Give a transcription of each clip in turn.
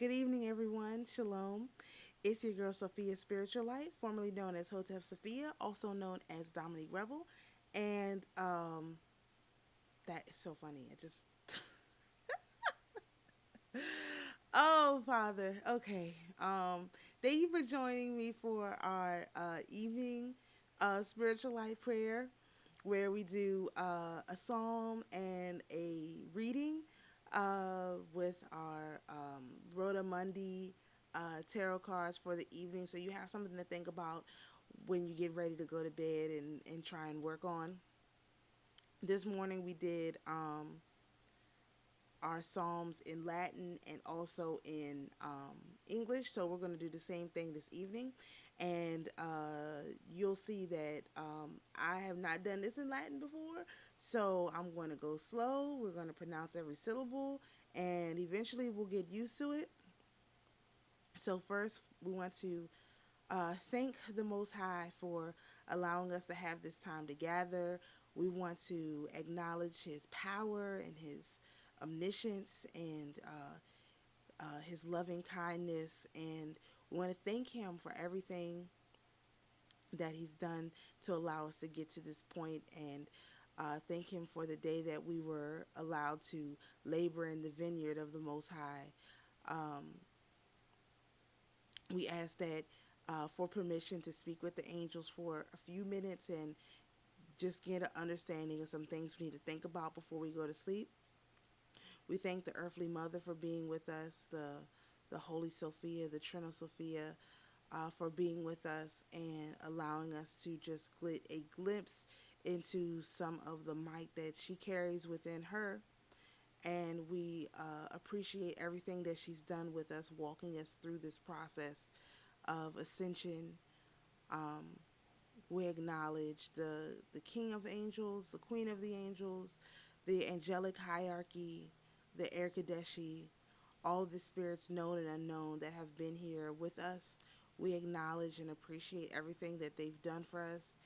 Good evening, everyone. Shalom. It's your girl Sophia Spiritualite, formerly known as Hotep Sophia, also known as Dominique Rebel. And that is so funny. I just. Oh, Father. Okay. Thank you for joining me for our evening Spiritualite prayer, where we do a psalm and a reading with our Rota Mundi tarot cards for the evening. So you have something to think about when you get ready to go to bed and try and work on. This morning we did our psalms in Latin and also in English. So we're going to do the same thing this evening. And you'll see that I have not done this in Latin before. So I'm going to go slow. We're going to pronounce every syllable. And eventually we'll get used to it. So first, we want to thank the Most High for allowing us to have this time to gather. We want to acknowledge His power and His omniscience and His loving kindness. And we want to thank Him for everything that He's done to allow us to get to this point, and thank Him for the day that we were allowed to labor in the vineyard of the Most High. We ask that for permission to speak with the angels for a few minutes and just get an understanding of some things we need to think about before we go to sleep. We thank the earthly mother for being with us, the Holy Sophia, the Trino Sophia, for being with us and allowing us to just get a glimpse into some of the might that she carries within her. And we appreciate everything that she's done with us, walking us through this process of ascension. Um, we acknowledge the King of Angels, the Queen of the Angels, the angelic hierarchy, the Erkadeshi, all of the spirits known and unknown that have been here with us. We acknowledge and appreciate everything that they've done for us,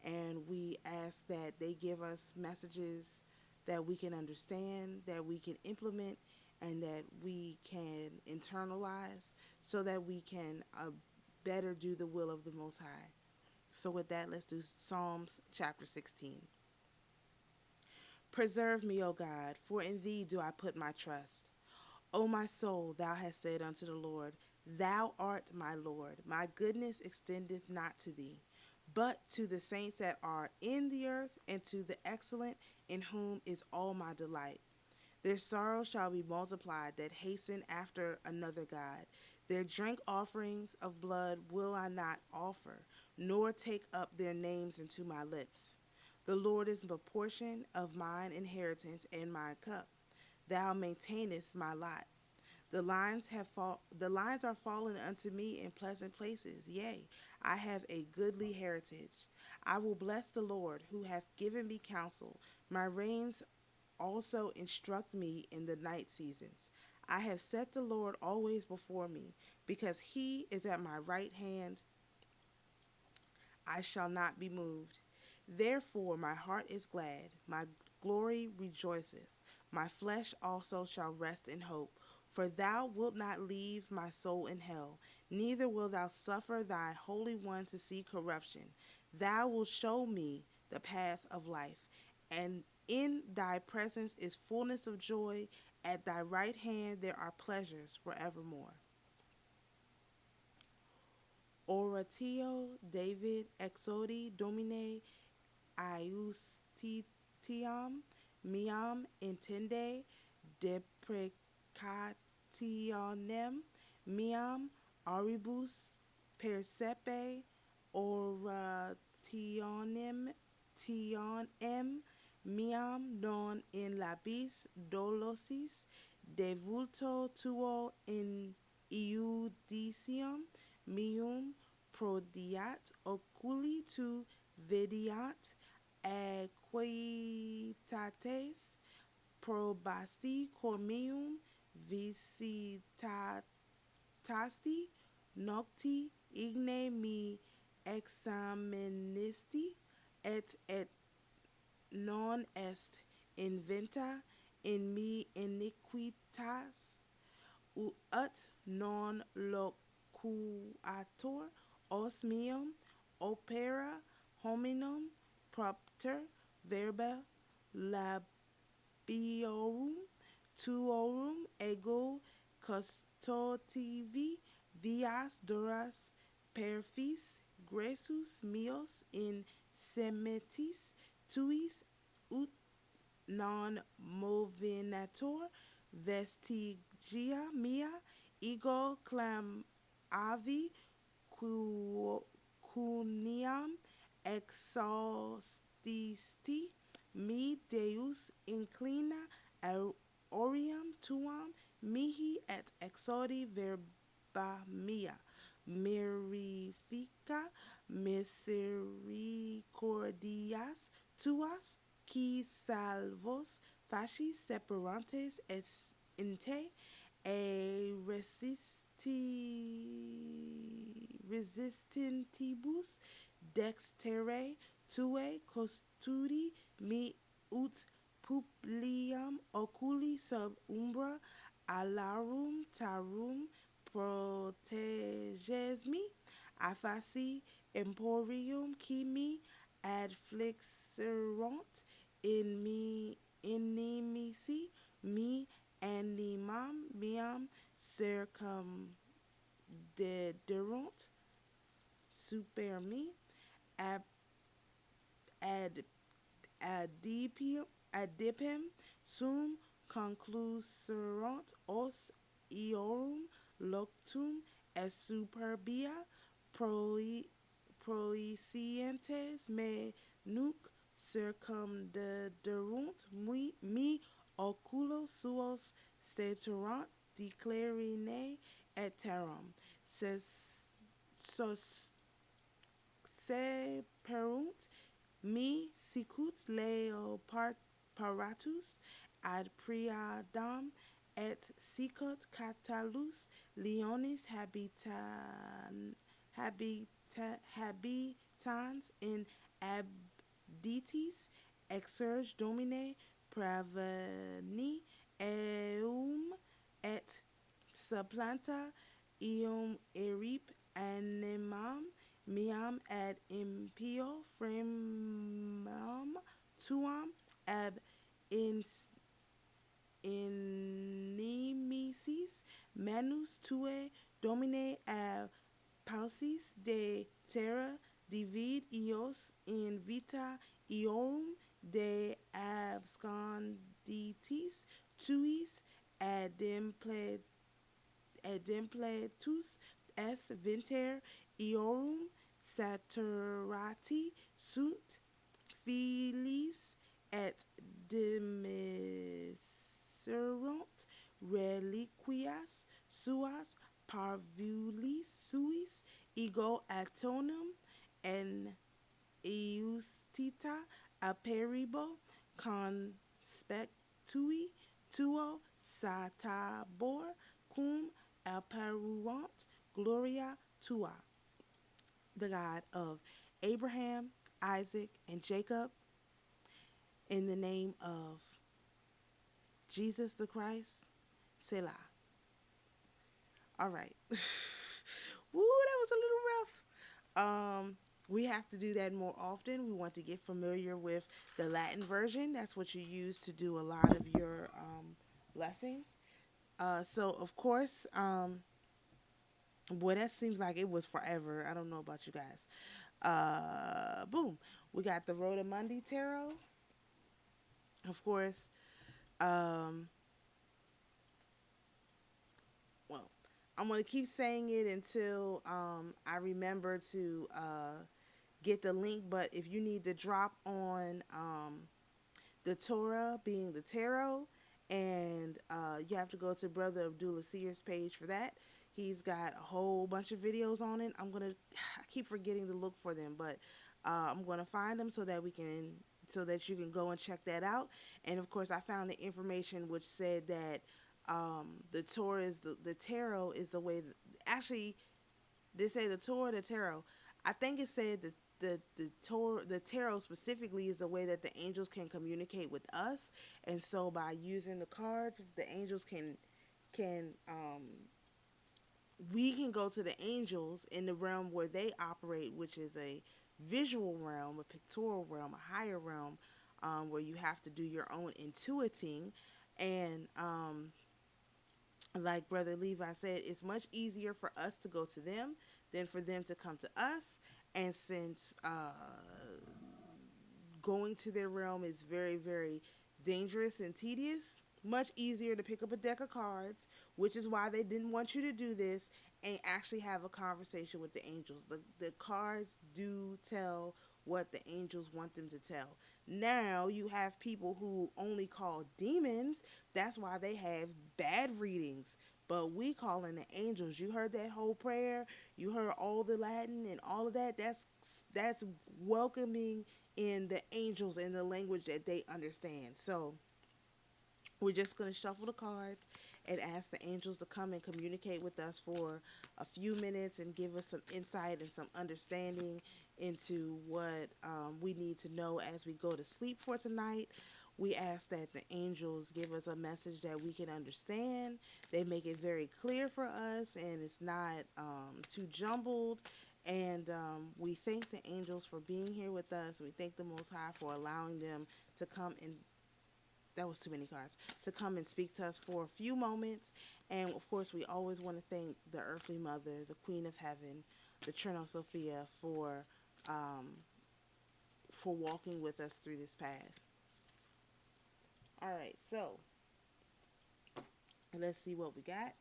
and we ask that they give us messages that we can understand, that we can implement, and that we can internalize so that we can better do the will of the Most High. So with that, let's do Psalms chapter 16. Preserve me, O God, for in thee do I put my trust. O my soul, thou hast said unto the Lord, Thou art my Lord. My goodness extendeth not to thee, but to the saints that are in the earth, and to the excellent, in whom is all my delight. Their sorrow shall be multiplied that hasten after another God. Their drink offerings of blood will I not offer, nor take up their names into my lips. The Lord is the portion of mine inheritance and my cup. Thou maintainest my lot. The lines are fallen unto me in pleasant places. Yea, I have a goodly heritage. I will bless the Lord, who hath given me counsel. My reins also instruct me in the night seasons. I have set the Lord always before me, because he is at my right hand. I shall not be moved. Therefore my heart is glad, my glory rejoiceth. My flesh also shall rest in hope. For thou wilt not leave my soul in hell, neither wilt thou suffer thy Holy One to see corruption. Thou wilt show me the path of life, and in thy presence is fullness of joy. At thy right hand there are pleasures forevermore. Oratio David exodi Domine Iustitiam miam intende deprecationem miam auribus percepe orationem tionem miam non in labis dolosis devulto tuo in iudicium meum prodiat oculi tu videat equitates probasti cormeum visitasti nocti igne me exaministi et non est inventa in me iniquitas ut non locuator os meum opera hominum propter verba labiorum tuorum ego custodivi vias duras perfis gressus meos in semetis tuis ut non movinator vestigia mea ego clam avi cuniam exhaustisti me deus inclina oriam tuam mihi et exaudi verba mea mirifica misericordias tuas qui salvos fascis separantes es inte e resistentibus dextere tue custodi me ut publiam oculi sub umbra alarum tarum proteges me afasi emporium qui me adflixeront in me inimici me animam meam circumdederont super me ab ad adipem sum concluseront os eorum loctum et superbia proicientes me nuc circumdederunt me oculos suos steterunt declarine et terram seperunt me sicut leo paratus ad priadam et sicut catalus leonis habitans in abditis exurge domine praveni eum et supplanta eum erip animam meam ad impio fremam tuam ab inimicis manus tue domine ab pausis de terra divid eos in vita eorum de absconditis tuis adempletus est vinter eorum saturati sunt filis et demiserunt reliquias suas parvulis suis ego atonum en eustita aperibo conspectui tuo satabor cum apparuant gloria tua. The God of Abraham, Isaac, and Jacob, in the name of Jesus the Christ, Selah. All right. Woo, that was a little rough. We have to do that more often. We want to get familiar with the Latin version. That's what you use to do a lot of your blessings. So, of course, boy, that seems like it was forever. I don't know about you guys. Boom. We got the Rota Mundi Tarot. Of course. Well, I'm going to keep saying it until I remember to get the link. But if you need the drop on the Torah being the tarot, and you have to go to Brother Abdullah Seer's page for that. He's got a whole bunch of videos on it. I keep forgetting to look for them, but I'm gonna find them so that you can go and check that out. And of course, I found the information which said that the Torah is the tarot is the way. Actually, they say the Torah, the tarot. I think it said that the tarot specifically is a way that the angels can communicate with us, and so by using the cards, the angels can can we can go to the angels in the realm where they operate, which is a visual realm, a pictorial realm, a higher realm, where you have to do your own intuiting. And like Brother Levi said, it's much easier for us to go to them than for them to come to us. And since going to their realm is very, very dangerous and tedious, much easier to pick up a deck of cards, which is why they didn't want you to do this, and actually have a conversation with the angels. The cards do tell what the angels want them to tell. Now you have people who only call demons. That's why they have bad readings. But we call in the angels. You heard that whole prayer. You heard all the Latin and all of that. That's welcoming in the angels in the language that they understand. So we're just going to shuffle the cards and ask the angels to come and communicate with us for a few minutes and give us some insight and some understanding into what we need to know as we go to sleep for tonight. We ask that the angels give us a message that we can understand. They make it very clear for us and it's not too jumbled. And we thank the angels for being here with us. We thank the Most High for allowing them to come and that was too many cards, to come and speak to us for a few moments. And of course, we always want to thank the earthly mother, the Queen of Heaven, the Trino Sophia, for walking with us through this path. All right, so let's see what we got.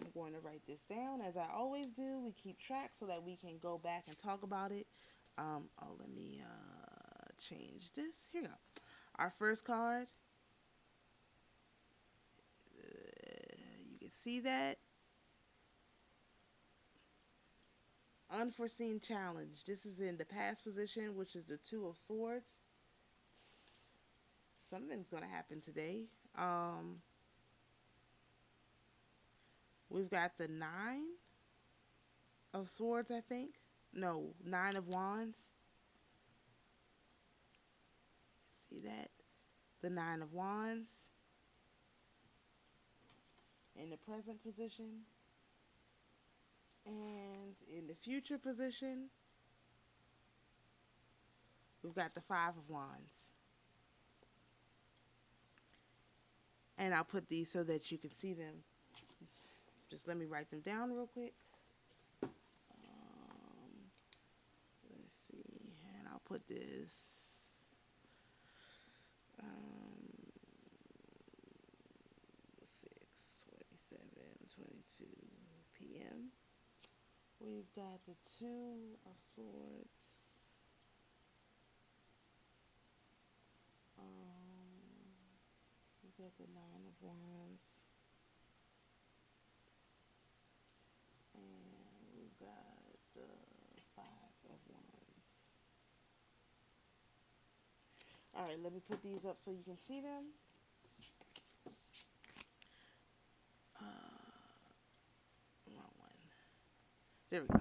I'm going to write this down as I always do. We keep track so that we can go back and talk about it. Let me change this. Here we go. Our first card, you can see that. Unforeseen challenge. This is in the past position, which is the Two of Swords. Something's going to happen today. We've got the Nine of Swords, I think. No, Nine of Wands. See that? The Nine of Wands in the present position. And in the future position, we've got the Five of Wands. And I'll put these so that you can see them. Just let me write them down real quick. Let's see. And I'll put this 6:27:22 p.m. We've got the Two of Swords. We've got the Nine of Wands. And we've got the Five of Wands. Alright, let me put these up so you can see them. Wrong one. There we go.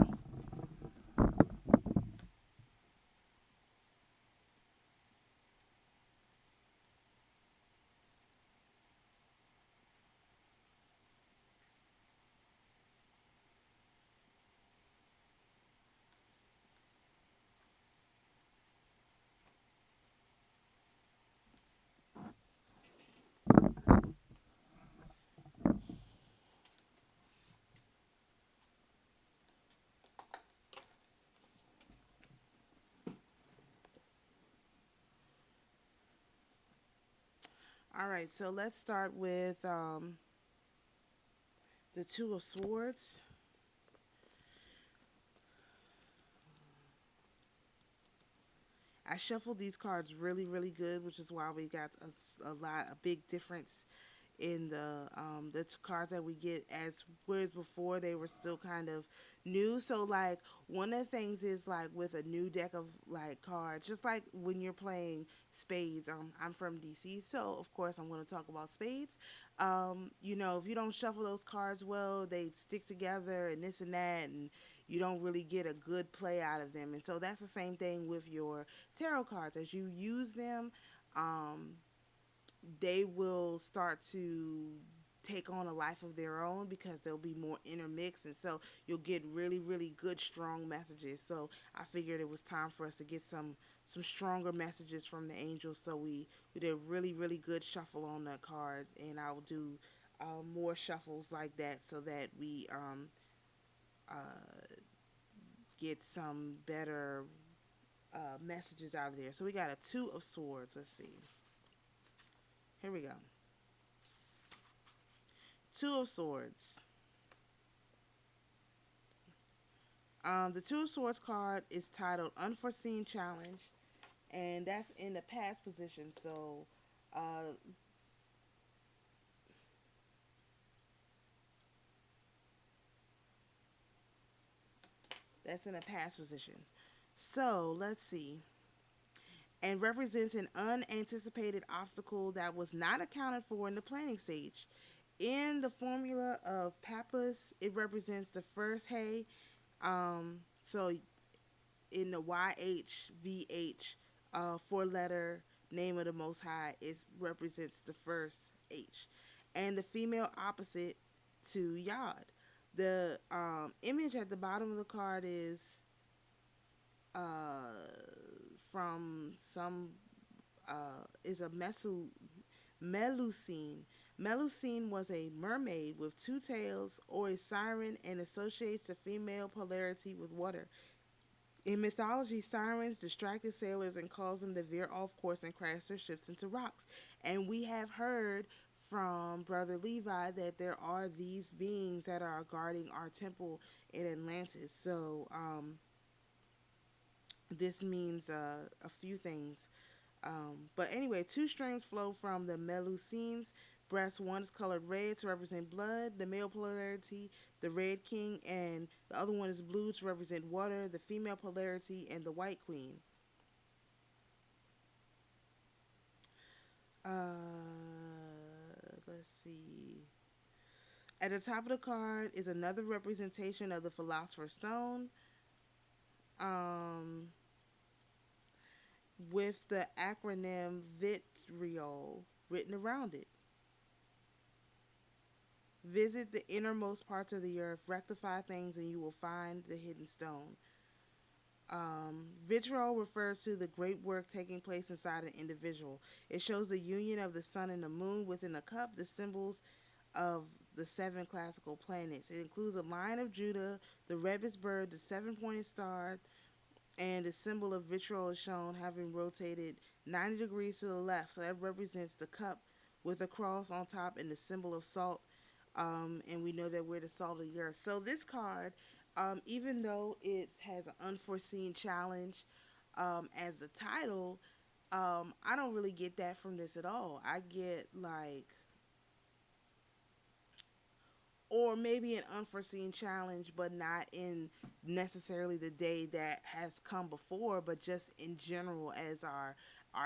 All right, so let's start with the Two of Swords. I shuffled these cards really, really good, which is why we got a big difference in the cards that we get, as whereas before they were still kind of new. So like one of the things is like with a new deck of like cards, just like when you're playing spades. I'm from DC, so of course I'm going to talk about spades. If you don't shuffle those cards well, they stick together and this and that, and you don't really get a good play out of them. And so that's the same thing with your tarot cards. As you use them, they will start to take on a life of their own because they'll be more intermixed, and so you'll get really, really good, strong messages. So I figured it was time for us to get some stronger messages from the angels. So we did a really, really good shuffle on that card, and I will do more shuffles like that so that we get some better messages out of there. So we got a Two of Swords. Let's see. Here we go. Two of Swords. The Two of Swords card is titled Unforeseen Challenge, and that's in the past position. So that's in a past position. So let's see. And represents an unanticipated obstacle that was not accounted for in the planning stage. In the formula of Pappas, it represents the first hay. So in the YHVH, four-letter name of the Most High, it represents the first H. And the female opposite to Yod. The image at the bottom of the card is from some is a Melusine. Melusine was a mermaid with two tails or a siren and associates the female polarity with water. In mythology, sirens distracted sailors and caused them to veer off course and crash their ships into rocks. And we have heard from Brother Levi that there are these beings that are guarding our temple in Atlantis. So this means a few things. But anyway, two streams flow from the Melusines breast. One is colored red to represent blood, the male polarity, the red king, and the other one is blue to represent water, the female polarity, and the white queen. Let's see. At the top of the card is another representation of the Philosopher's Stone. With the acronym vitriol written around it. Visit the innermost parts of the earth, rectify things, and you will find the hidden stone. Vitriol refers to the great work taking place inside an individual. It shows the union of the sun and the moon within a cup, the symbols of the seven classical planets. It includes a Lion of Judah, the Rebus bird, the seven-pointed star, and the symbol of vitriol is shown having rotated 90 degrees to the left. So that represents the cup with a cross on top and the symbol of salt. And we know that we're the salt of the earth. So this card, even though it has an unforeseen challenge as the title, I don't really get that from this at all. I get like, or maybe an unforeseen challenge, but not in necessarily the day that has come before, but just in general as our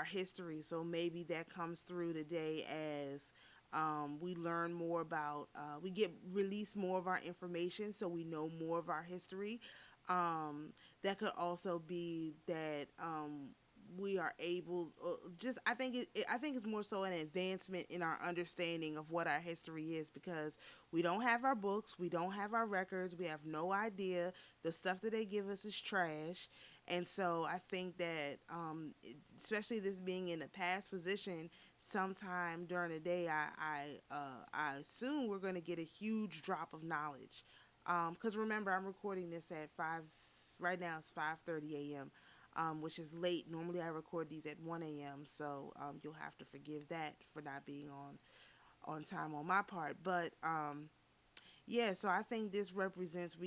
history. So maybe that comes through today as we learn more about, we get released more of our information, so we know more of our history. That could also be that we are able, just I think it's more so an advancement in our understanding of what our history is, because we don't have our books, we don't have our records, we have no idea. The stuff that they give us is trash. And so I think that especially this being in a past position, sometime during the day, I assume we're going to get a huge drop of knowledge, because remember, I'm recording this at 5, right now it's 5:30 a.m., which is late. Normally I record these at 1 a.m., so you'll have to forgive that for not being on time on my part. But yeah, so I think this represents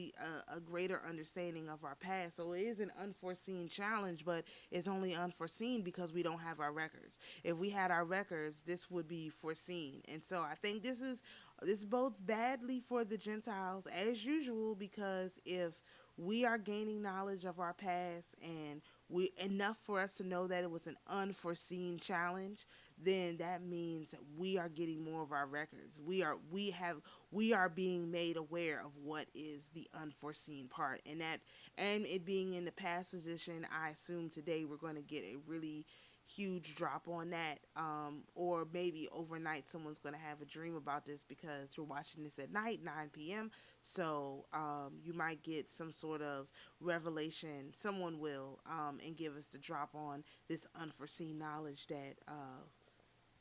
a greater understanding of our past. So it is an unforeseen challenge, but it's only unforeseen because we don't have our records. If we had our records, this would be foreseen. And so I think this bodes badly for the Gentiles as usual, because if we are gaining knowledge of our past and we enough for us to know that it was an unforeseen challenge, then that means we are getting more of our records. We are being made aware of what is the unforeseen part, and it being in the past position, I assume today we're going to get a really huge drop on that. Or maybe overnight someone's going to have a dream about this because you're watching this at night, 9 p.m. So you might get some sort of revelation. Someone will, and give us the drop on this unforeseen knowledge that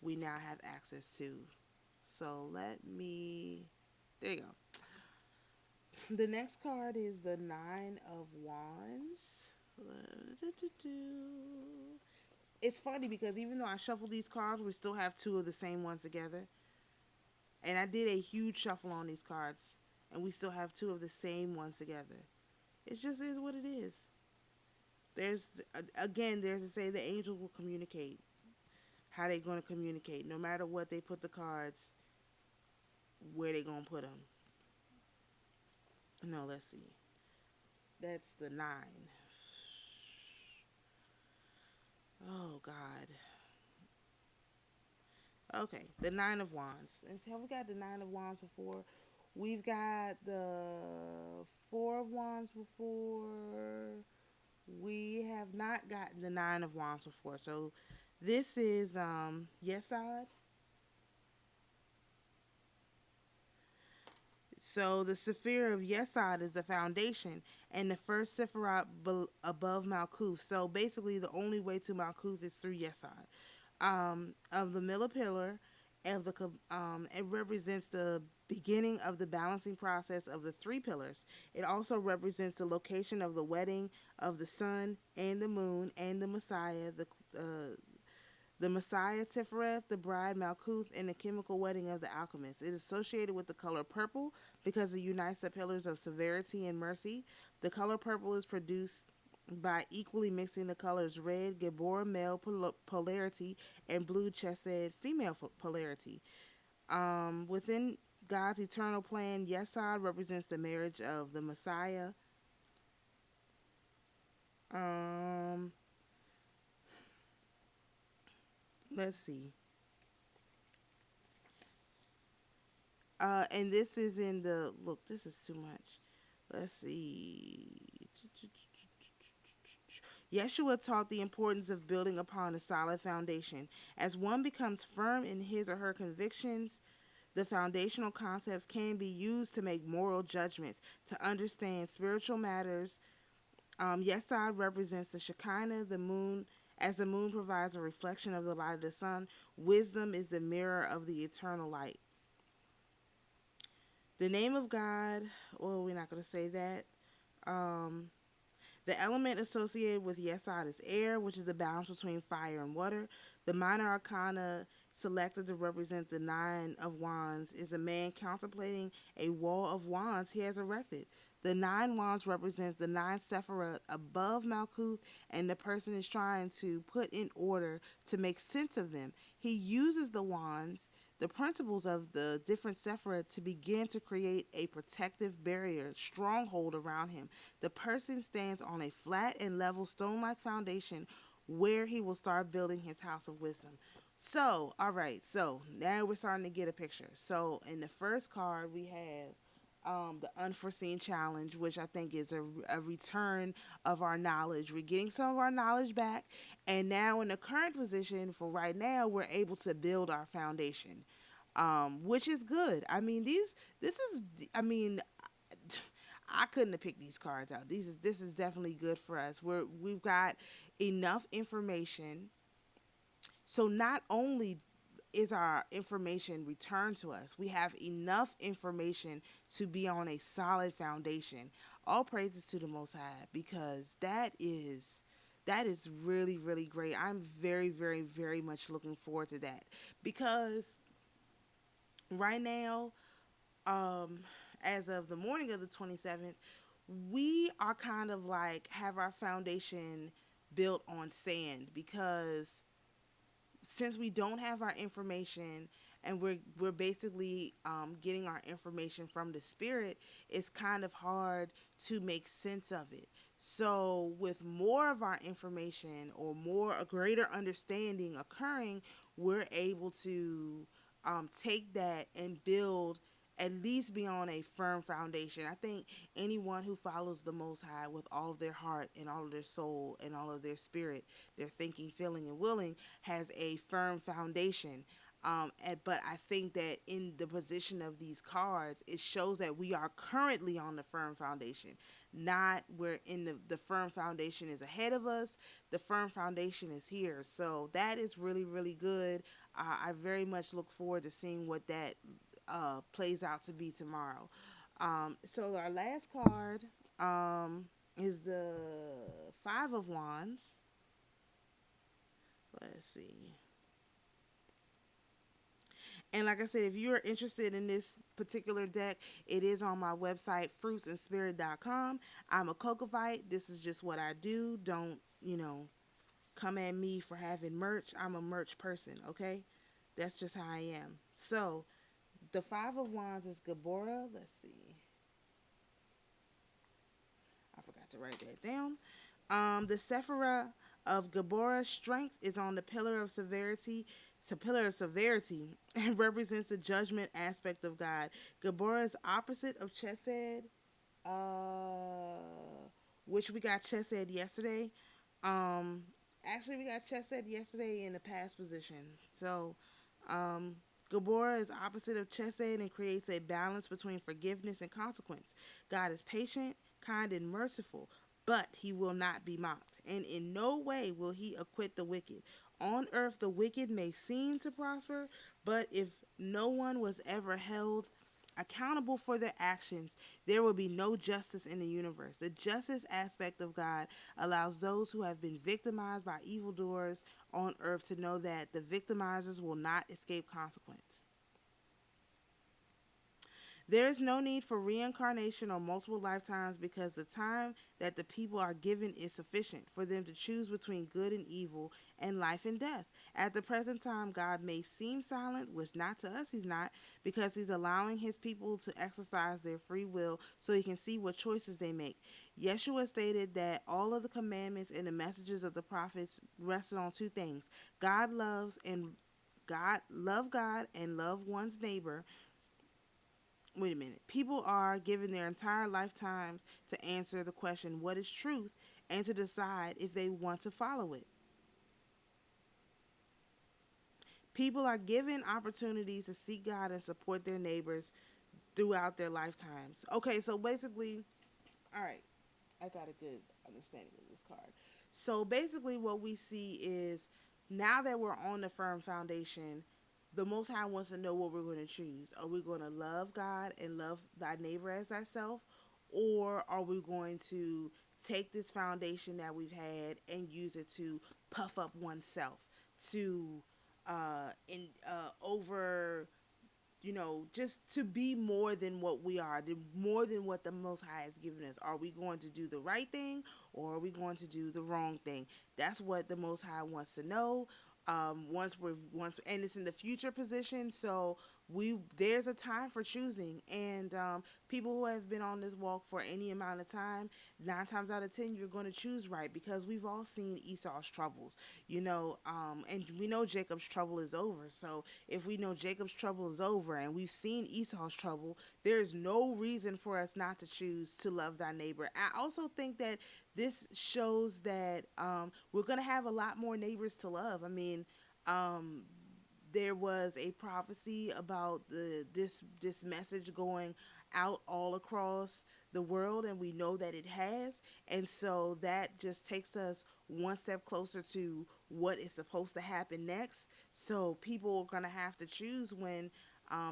we now have access to. So let me. There you go. The next card is the Nine of Wands. It's funny because even though I shuffled these cards, we still have two of the same ones together. And I did a huge shuffle on these cards, and we still have two of the same ones together. It just is what it is. There's to say the angels will communicate. How they going to communicate? No matter what they put the cards, where they going to put them? No, let's see. That's the 9. Oh, God. Okay, the 9 of Wands. And so have we got the 9 of Wands before? We've got the 4 of Wands before. We have not gotten the 9 of Wands before. So this is Yesod. So the Sephir of Yesod is the foundation, and the first Sephiroth above Malkuth. So basically, the only way to Malkuth is through Yesod. Of the middle pillar, it represents the beginning of the balancing process of the three pillars. It also represents the location of the wedding of the sun and the moon and the Messiah, the Messiah Tifereth, the bride Malkuth, and the chemical wedding of the alchemist. It is associated with the color purple because it unites the pillars of severity and mercy. The color purple is produced by equally mixing the colors red, Gabor, male polarity, and blue, Chesed, female polarity. Within God's eternal plan, Yesod represents the marriage of the Messiah. Let's see. And this is in the, look, this is too much. Let's see. Yeshua taught the importance of building upon a solid foundation. As one becomes firm in his or her convictions, the foundational concepts can be used to make moral judgments, to understand spiritual matters. Yesod represents the Shekinah, the moon. As the moon provides a reflection of the light of the sun, wisdom is the mirror of the eternal light. The name of God, well, we're not going to say that. The element associated with Yesod is air, which is the balance between fire and water. The minor arcana selected to represent the 9 of Wands is a man contemplating a wall of wands he has erected. The 9 wands represent the 9 Sephiroth above Malkuth, and the person is trying to put in order to make sense of them. He uses the wands, the principles of the different Sephiroth, to begin to create a protective barrier, stronghold around him. The person stands on a flat and level stone-like foundation where he will start building his house of wisdom. So, all right, so now we're starting to get a picture. So in the first card, we have the unforeseen challenge, which I think is a return of our knowledge. We're getting some of our knowledge back, and now in the current position for right now, we're able to build our foundation, which is good. I mean, I couldn't have picked these cards out. This is definitely good for us. We've got enough information. So not only is our information returned to us, we have enough information to be on a solid foundation. All praises to the Most High, because that is really, really great. I'm very, very, very much looking forward to that, because right now, as of the morning of the 27th, we are kind of like have our foundation built on sand, because since we don't have our information, and we're basically getting our information from the spirit, it's kind of hard to make sense of it. So with more of our information, or a greater understanding occurring, we're able to take that and build at least be on a firm foundation. I think anyone who follows the Most High with all of their heart and all of their soul and all of their spirit, their thinking, feeling, and willing, has a firm foundation. But I think that in the position of these cards, it shows that we are currently on the firm foundation, not where in the firm foundation is ahead of us. The firm foundation is here. So that is really, really good. I very much look forward to seeing what that plays out to be tomorrow. So our last card is the Five of Wands. Let's see. And like I said, if you're interested in this particular deck, it is on my website, fruitsandspirit.com. I'm a Cocovite. This is just what I do. Don't, come at me for having merch. I'm a merch person, okay? That's just how I am. So, the Five of Wands is Gabora. Let's see. I forgot to write that down. The Sephira of Gabora's strength is on the pillar of severity. It's a pillar of severity and represents the judgment aspect of God. Gabora is opposite of Chesed, which we got Chesed yesterday. Actually, we got Chesed yesterday in the past position. So, Gabora is opposite of Chesed and creates a balance between forgiveness and consequence. God is patient, kind, and merciful, but he will not be mocked, and in no way will he acquit the wicked. On earth, the wicked may seem to prosper, but if no one was ever held accountable for their actions, there will be no justice in the universe. The justice aspect of God allows those who have been victimized by evildoers on earth to know that the victimizers will not escape consequence. There is no need for reincarnation or multiple lifetimes because the time that the people are given is sufficient for them to choose between good and evil and life and death. At the present time, God may seem silent, which not to us he's not, because he's allowing his people to exercise their free will so he can see what choices they make. Yeshua stated that all of the commandments and the messages of the prophets rested on two things: love God and love one's neighbor. Wait a minute. People are given their entire lifetimes to answer the question, what is truth, and to decide if they want to follow it. People are given opportunities to seek God and support their neighbors throughout their lifetimes. Okay, so basically, all right, I got a good understanding of this card. So basically, what we see is now that we're on the firm foundation, the Most High wants to know what we're going to choose. Are we going to love God and love thy neighbor as thyself? Or are we going to take this foundation that we've had and use it to puff up oneself, to over, just to be more than what we are, more than what the Most High has given us? Are we going to do the right thing or are we going to do the wrong thing? That's what the Most High wants to know. And it's in the future position, so there's a time for choosing, and people who have been on this walk for any amount of time, 9 times out of 10 you're going to choose right, because we've all seen Esau's troubles, and we know Jacob's trouble is over. So if we know Jacob's trouble is over and we've seen Esau's trouble, there's no reason for us not to choose to love thy neighbor. I also think that this shows that we're going to have a lot more neighbors to love. I mean, there was a prophecy about this message going out all across the world, and we know that it has. And so that just takes us one step closer to what is supposed to happen next. So people are going to have to choose when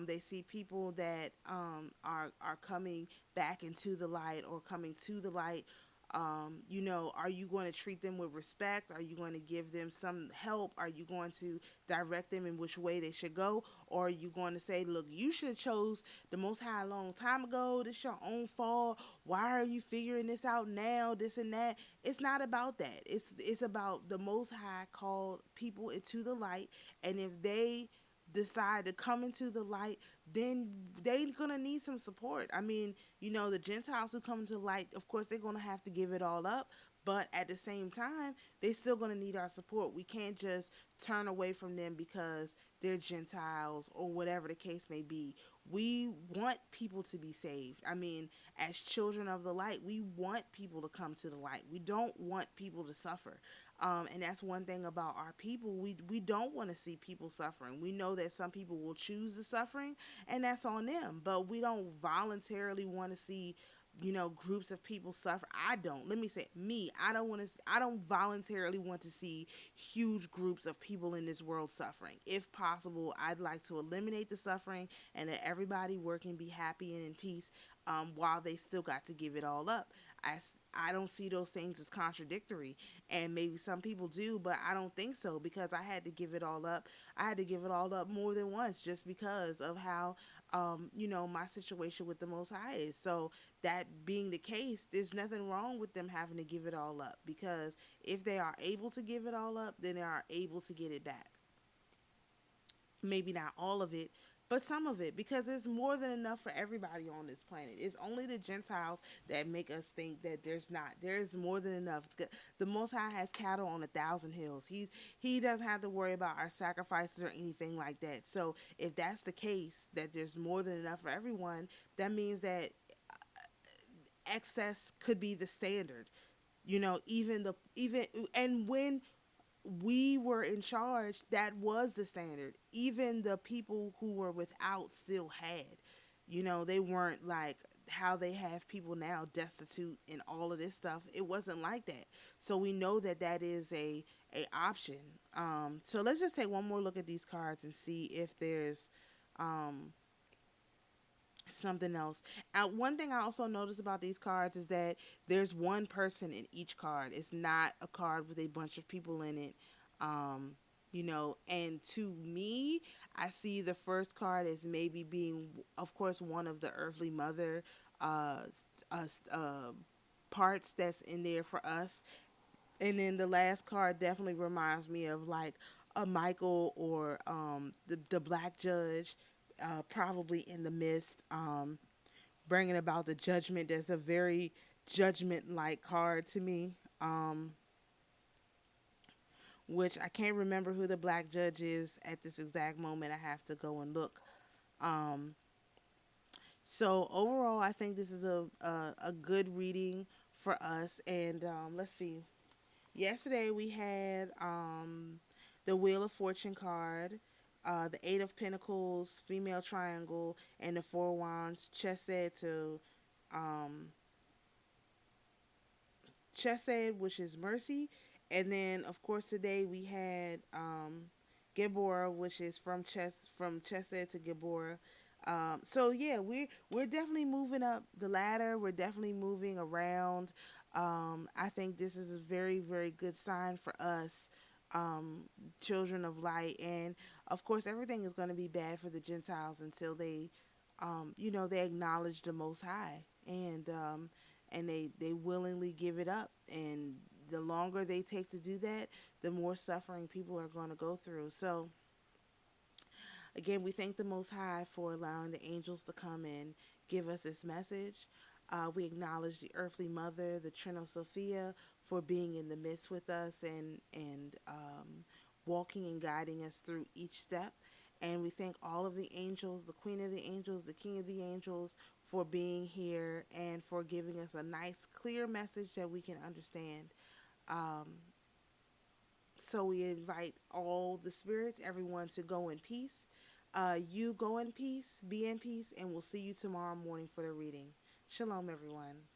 they see people that are coming back into the light or coming to the light. Are you going to treat them with respect? Are you going to give them some help? Are you going to direct them in which way they should go? Or are you going to say, look, you should have chose the Most High a long time ago. This is your own fault. Why are you figuring this out now? This and that. It's not about that. It's about the Most High called people into the light. And if they decide to come into the light, then they're gonna need some support. I mean, the Gentiles who come into the light, of course they're gonna have to give it all up, But at the same time, they're still going to need our support. We can't just turn away from them because they're Gentiles or whatever the case may be. We want people to be saved. I mean, as children of the light, we want people to come to the light. We don't want people to suffer. And that's one thing about our people. We don't want to see people suffering. We know that some people will choose the suffering, and that's on them. But we don't voluntarily want to see, groups of people suffer. I don't. Let me say me. I don't voluntarily want to see huge groups of people in this world suffering. If possible, I'd like to eliminate the suffering and let everybody work and be happy and in peace, while they still got to give it all up. I don't see those things as contradictory, and maybe some people do, but I don't think so, because I had to give it all up. I had to give it all up more than once just because of how, my situation with the Most High is. So that being the case, there's nothing wrong with them having to give it all up, because if they are able to give it all up, then they are able to get it back. Maybe not all of it, but some of it, because there's more than enough for everybody on this planet. It's only the Gentiles that make us think that there's not. There's more than enough. The Most High has cattle on 1,000 hills. He doesn't have to worry about our sacrifices or anything like that. So if that's the case, that there's more than enough for everyone, that means that excess could be the standard. Even and when we were in charge, that was the standard. Even the people who were without still had. They weren't like how they have people now, destitute and all of this stuff. It wasn't like that. So we know that that is a option. So let's just take one more look at these cards and see if there's um, something else. One thing I also noticed about these cards is that there's one person in each card. It's not a card with a bunch of people in it. And to me, I see the first card as maybe being, of course, one of the earthly mother uh, uh, uh, parts that's in there for us. And then the last card definitely reminds me of like a Michael, or the black judge, probably in the midst, bringing about the judgment. That's a very judgment like card to me, which I can't remember who the black judge is at this exact moment. I have to go and look. Um, so overall, I think this is a good reading for us. And let's see. Yesterday we had the Wheel of Fortune card, the Eight of Pentacles, Female Triangle, and the Four Wands. Um, Chesed, which is mercy. And then, of course, today we had Gibora, which is from Chesed to Gibora. So yeah, we're definitely moving up the ladder. We're definitely moving around. I think this is a very, very good sign for us, children of light. And of course, everything is going to be bad for the Gentiles until they acknowledge the Most High, and they willingly give it up. And the longer they take to do that, the more suffering people are going to go through. So again, we thank the Most High for allowing the angels to come and give us this message. We acknowledge the earthly mother, the Trino Sophia, for being in the midst with us, and walking and guiding us through each step. And we thank all of the angels, the Queen of the Angels, the King of the Angels, for being here and for giving us a nice, clear message that we can understand. Um, so we invite all the spirits, everyone, to go in peace. You go in peace, be in peace, and we'll see you tomorrow morning for the reading. Shalom, everyone.